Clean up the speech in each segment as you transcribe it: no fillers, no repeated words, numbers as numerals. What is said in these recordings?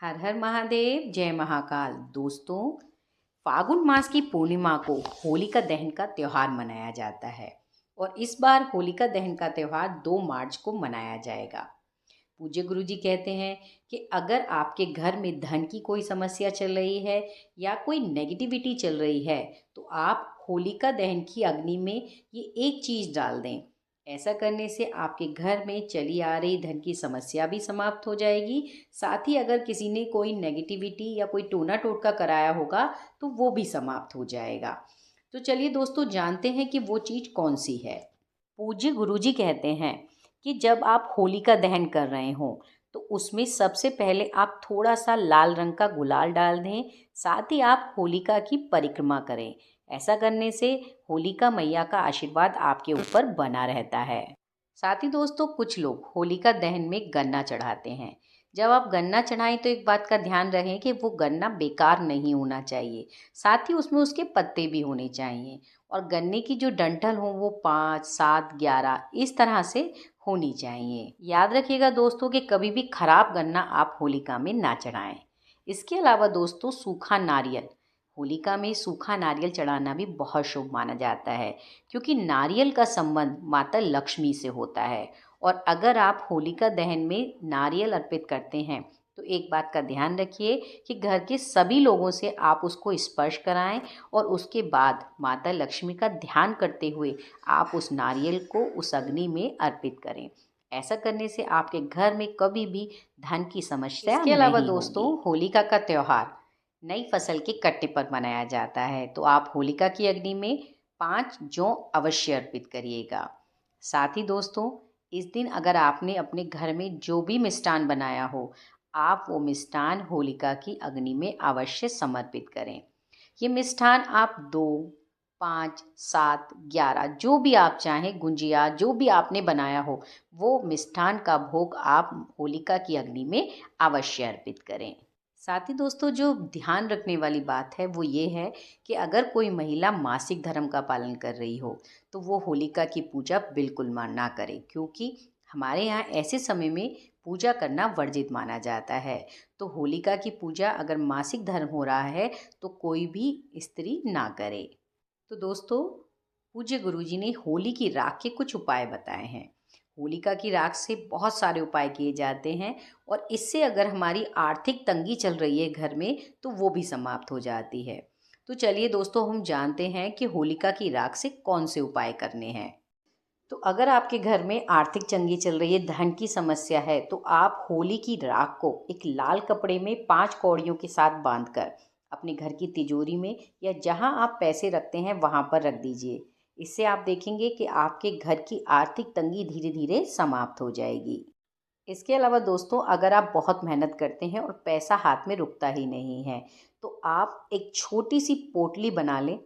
हर हर महादेव, जय महाकाल। दोस्तों, फागुन मास की पूर्णिमा को होलिका दहन का त्योहार मनाया जाता है और इस बार होलिका दहन का त्योहार 2 मार्च को मनाया जाएगा। पूज्य गुरु जी कहते हैं कि अगर आपके घर में धन की कोई समस्या चल रही है या कोई नेगेटिविटी चल रही है तो आप होलिका दहन की अग्नि में ये एक चीज़ डाल दें। ऐसा करने से आपके घर में चली आ रही धन की समस्या भी समाप्त हो जाएगी। साथ ही अगर किसी ने कोई नेगेटिविटी या कोई टोना टोटका कराया होगा तो वो भी समाप्त हो जाएगा। तो चलिए दोस्तों, जानते हैं कि वो चीज़ कौन सी है। पूज्य गुरुजी कहते हैं कि जब आप होलिका दहन कर रहे हों तो उसमें सबसे पहले आप थोड़ा सा लाल रंग का गुलाल डाल दें। साथ ही आप होलिका की परिक्रमा करें। ऐसा करने से होलिका मैया का आशीर्वाद आपके ऊपर बना रहता है। साथ ही दोस्तों, कुछ लोग होलिका दहन में गन्ना चढ़ाते हैं। जब आप गन्ना चढ़ाएं तो एक बात का ध्यान रखें कि वो गन्ना बेकार नहीं होना चाहिए। साथ ही उसमें उसके पत्ते भी होने चाहिए और गन्ने की जो डंठल हो वो 5, 7, 11 इस तरह से होनी चाहिए। याद रखिएगा दोस्तों कि कभी भी खराब गन्ना आप होलिका में ना चढ़ाएं। इसके अलावा दोस्तों, सूखा नारियल, होलिका में सूखा नारियल चढ़ाना भी बहुत शुभ माना जाता है क्योंकि नारियल का संबंध माता लक्ष्मी से होता है। और अगर आप होलिका दहन में नारियल अर्पित करते हैं तो एक बात का ध्यान रखिए कि घर के सभी लोगों से आप उसको स्पर्श कराएं और उसके बाद माता लक्ष्मी का ध्यान करते हुए आप उस नारियल को उस अग्नि में अर्पित करें। ऐसा करने से आपके घर में कभी भी धन की समस्या इसके अलावा दोस्तों, होलिका का त्योहार नई फसल के कट्टे पर मनाया जाता है। तो आप होलिका की अग्नि में 5 जौ अवश्य अर्पित करिएगा। साथ ही दोस्तों, इस दिन अगर आपने अपने घर में जो भी मिष्ठान बनाया हो, आप वो मिष्ठान होलिका की अग्नि में अवश्य समर्पित करें। ये मिष्ठान आप 2, 5, 7, 11 जो भी आप चाहें, गुंजिया जो भी आपने बनाया हो, वो मिष्ठान का भोग आप होलिका की अग्नि में अवश्य अर्पित करें। साथ ही दोस्तों, जो ध्यान रखने वाली बात है वो ये है कि अगर कोई महिला मासिक धर्म का पालन कर रही हो तो वो होलिका की पूजा बिल्कुल ना करे, क्योंकि हमारे यहाँ ऐसे समय में पूजा करना वर्जित माना जाता है। तो होलिका की पूजा अगर मासिक धर्म हो रहा है तो कोई भी स्त्री ना करे। तो दोस्तों, पूज्य गुरुजी ने होली की राख के कुछ उपाय बताए हैं। होलिका की राख से बहुत सारे उपाय किए जाते हैं और इससे अगर हमारी आर्थिक तंगी चल रही है घर में तो वो भी समाप्त हो जाती है। तो चलिए दोस्तों, हम जानते हैं कि होलिका की राख से कौन से उपाय करने हैं। तो अगर आपके घर में आर्थिक तंगी चल रही है, धन की समस्या है, तो आप होली की राख को एक लाल कपड़े में 5 कौड़ियों के साथ बांधकर अपने घर की तिजोरी में या जहां आप पैसे रखते हैं वहां पर रख दीजिए। इससे आप देखेंगे कि आपके घर की आर्थिक तंगी धीरे धीरे समाप्त हो जाएगी। इसके अलावा दोस्तों, अगर आप बहुत मेहनत करते हैं और पैसा हाथ में रुकता ही नहीं है तो आप एक छोटी सी पोटली बना लें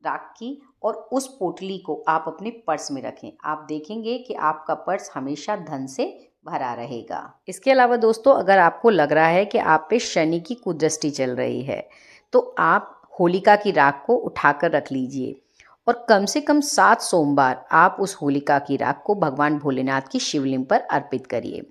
राख की और उस पोटली को आप अपने पर्स में रखें। आप देखेंगे कि आपका पर्स हमेशा धन से भरा रहेगा। इसके अलावा दोस्तों, अगर आपको लग रहा है कि आप पे शनि की कुदृष्टि चल रही है तो आप होलिका की राख को उठाकर रख लीजिए और कम से कम 7 सोमवार आप उस होलिका की राख को भगवान भोलेनाथ की शिवलिंग पर अर्पित करिए।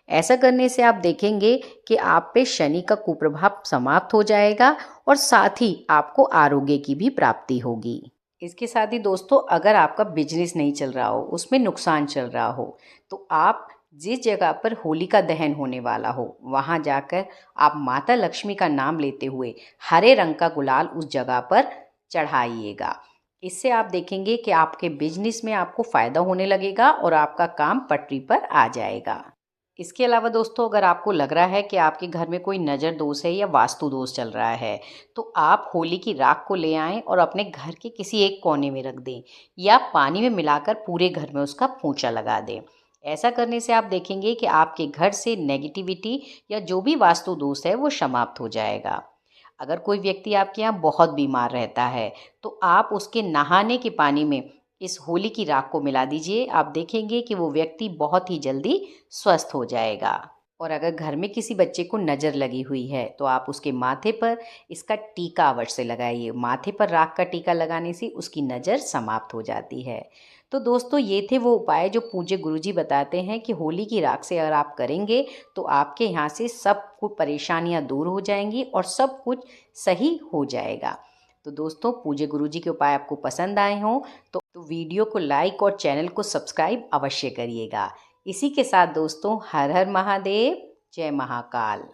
ऐसा करने से आप देखेंगे कि आप पे शनि का कुप्रभाव समाप्त हो जाएगा और साथ ही आपको आरोग्य की भी प्राप्ति होगी। इसके साथ ही दोस्तों, अगर आपका बिजनेस नहीं चल रहा हो, उसमें नुकसान चल रहा हो, तो आप जिस जगह पर होलिका दहन होने वाला हो वहां जाकर आप माता लक्ष्मी का नाम लेते हुए हरे रंग का गुलाल उस जगह पर चढ़ाइएगा। इससे आप देखेंगे कि आपके बिजनेस में आपको फ़ायदा होने लगेगा और आपका काम पटरी पर आ जाएगा। इसके अलावा दोस्तों, अगर आपको लग रहा है कि आपके घर में कोई नज़र दोष है या वास्तु दोष चल रहा है तो आप होली की राख को ले आएं और अपने घर के किसी एक कोने में रख दें या पानी में मिलाकर पूरे घर में उसका पोंछा लगा दें। ऐसा करने से आप देखेंगे कि आपके घर से नेगेटिविटी या जो भी वास्तु दोष है वो समाप्त हो जाएगा। अगर कोई व्यक्ति आपके यहाँ बहुत बीमार रहता है तो आप उसके नहाने के पानी में इस होली की राख को मिला दीजिए। आप देखेंगे कि वो व्यक्ति बहुत ही जल्दी स्वस्थ हो जाएगा। और अगर घर में किसी बच्चे को नज़र लगी हुई है तो आप उसके माथे पर इसका टीका अवश्य लगाइए। माथे पर राख का टीका लगाने से उसकी नज़र समाप्त हो जाती है। तो दोस्तों, ये थे वो उपाय जो पूज्य गुरुजी बताते हैं कि होली की राख से अगर आप करेंगे तो आपके यहाँ से सब कुछ परेशानियाँ दूर हो जाएंगी और सब कुछ सही हो जाएगा। तो दोस्तों, पूज्य गुरुजी के उपाय आपको पसंद आए हों तो वीडियो को लाइक और चैनल को सब्सक्राइब अवश्य करिएगा। इसी के साथ दोस्तों, हर हर महादेव, जय महाकाल।